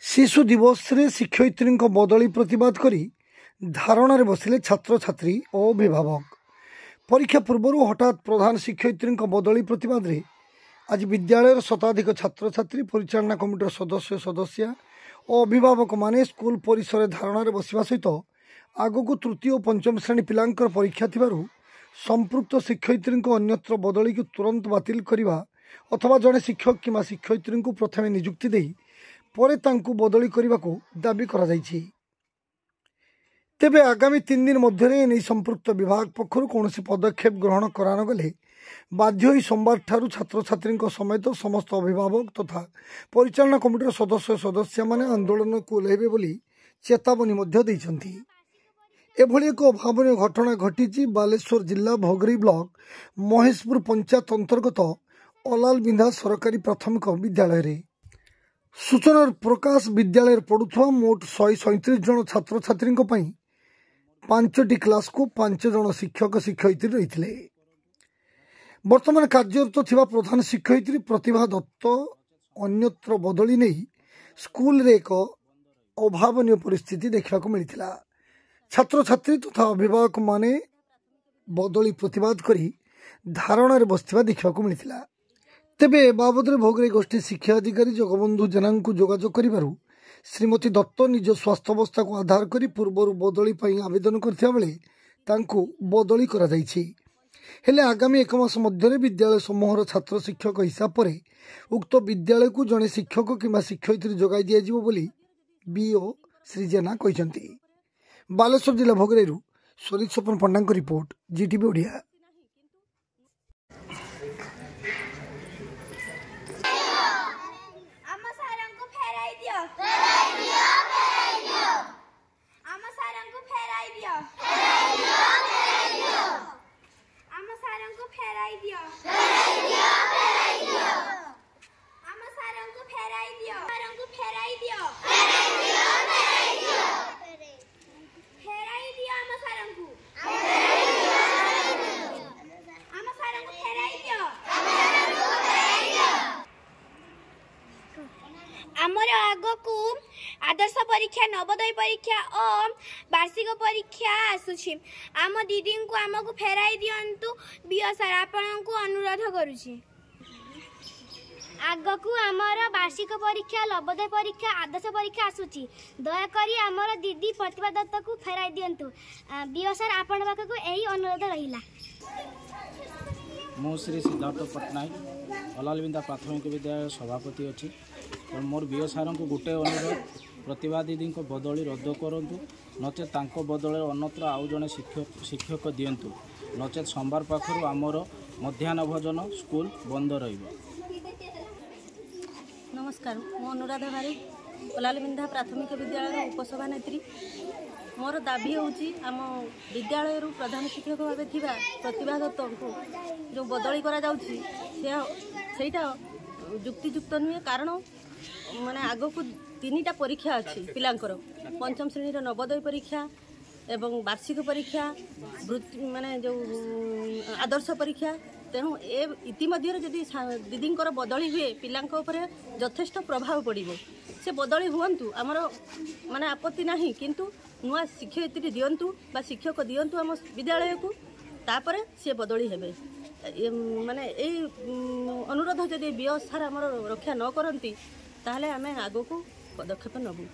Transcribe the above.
शिशु दिवस रे शिक्षयित्री बदली प्रतिवाद करी धारणार बसिले छात्र छात्री और अभिभावक। परीक्षा पूर्व हठात प्रधान शिक्षयित्री बदली प्रतिवाद रे आज विद्यालय शताधिक छात्र छात्री परिचालना कमिटर सदस्य सदस्या और अभिभावक माने स्कूल परिसर धारणार बसिबा सहित आगक तृतीय और पंचम श्रेणी पिलांकर परीक्षा थिबारु संपृक्त शिक्षयित्री अन्यत्र बदली को तुरंत बातिल करने अथवा जड़े शिक्षक कि शिक्षयित्री को प्रथमे नियुक्ति दे परे तांकु बदली करने को दाबी करा जायछि। तेबे आगामी 3 दिन मध्य नहीं संपृक्त विभाग पक्षर कौन पदक्षेप ग्रहण करान गले बाध्य सोमवार ठारू छात्र छात्री समेत समस्त अभिभावक तथा परिचालना कमिटर सदस्य सदस्य माने आंदोलन को ओह्लैबे बोली चेतावनी दैछन्ति। एभली एक अभावन घटना घटी बालेश्वर जिला भोगरी ब्लॉक महेशपुर पंचायत अंतर्गत अलालबिंधा सरकारी प्राथमिक विद्यालय रे। सूचना प्रकाश विद्यालय पढ़ुवा मोट 137 जन छात्र छात्री 5टी क्लास को 5 जन शिक्षक शिक्षयित्री रही। वर्तमान कार्यरत थिबा प्रधान शिक्षयित्री प्रतिभा दत्त अन्यत्र बदली नहीं स्कूल रे एक अभावन परिस्थिति देखा मिलता। छात्र छात्री तथा अभिभावक माने बदली प्रतिवाद करी धारणार बसथिबा देखा मिलता। तेबे बाबद भोगरे गोष्ठी शिक्षा अधिकारी जगबंधु जेना जोगाजोग करिबारु श्रीमती दत्त निज स्वास्थ्यावस्था को आधार करी पूर्वर बदली आवेदन करथिबा बेले तांकु बदली करा जायछि। हेले आगामी 1 मास मध्य विद्यालय समूहर छात्र शिक्षक हिसाब पर उक्त विद्यालय को जड़े शिक्षक कि शिक्षयित्री जोगाई दियाजिबो बोली बीओ श्री जेना कहिसंती। बालेश्वर जिला भोगरेरु स्वरित स्वपन पंडा रिपोर्ट जीटीवी ओडिया। आमर आगकू आदर्श परीक्षा नवोदय परीक्षा और वार्षिक परीक्षा आसुछि। आम दीदी को आमको फेराई दियंतु बीओ सर आपन को अनुरोध करूछि। आगकू आमर वार्षिक परीक्षा नवोदय परीक्षा आदर्श परीक्षा आसुछि। दयाकरी आमर दीदी प्रतिभा दत्त को फेराई दियंतु बीओ सर आपन पाखकू एही अनुरोध रहिला। मो श्री सिद्धार्थ पट्टनायक अलालबिंदा प्राथमिक विद्यालय सभापति अच्छी और मोर बीओ सार को गोटे अनुरोध प्रतिभा दीदी को बदली रद्द करूँ नचेत बदल अन्यत्र आउ जड़े शिक्षक दिंतु नचेत सोमवार पाखर आमर मध्याह्न भोजन स्कूल बंद रहिबो। नमस्कार, मो अनुराधा भारी अलालबिंदा प्राथमिक विद्यालय उपसभानेत्री। मोर दाबी होची आम विद्यालय प्रधान शिक्षक भाव थिबा प्रतिभा दत्त को जो बदली करा जाउची सेटा युक्तियुक्त नुहे। कारण माने आगो को 3टा परीक्षा अच्छी पिलांकर 5म श्रेणी नवोदय परीक्षा एवं वार्षिक परीक्षा माने जो आदर्श परीक्षा। तेणु इतिमध्य जदि दीदींकर बदली हुए पिलांक उपरे यथेष्ट प्रभाव पड़ो। से बदली हुंतु आमर माने आपत्ति नहीं, किंतु नुआ शिक्षयित्री दियंतु बा शिक्षक दियंतु आम विद्यालय को तापर सी बदली हेबे। माने यही अनुरोध जदि बीओ सार आमर रक्षा न करती ताहले आमे आगो को पदक्षेप नबू।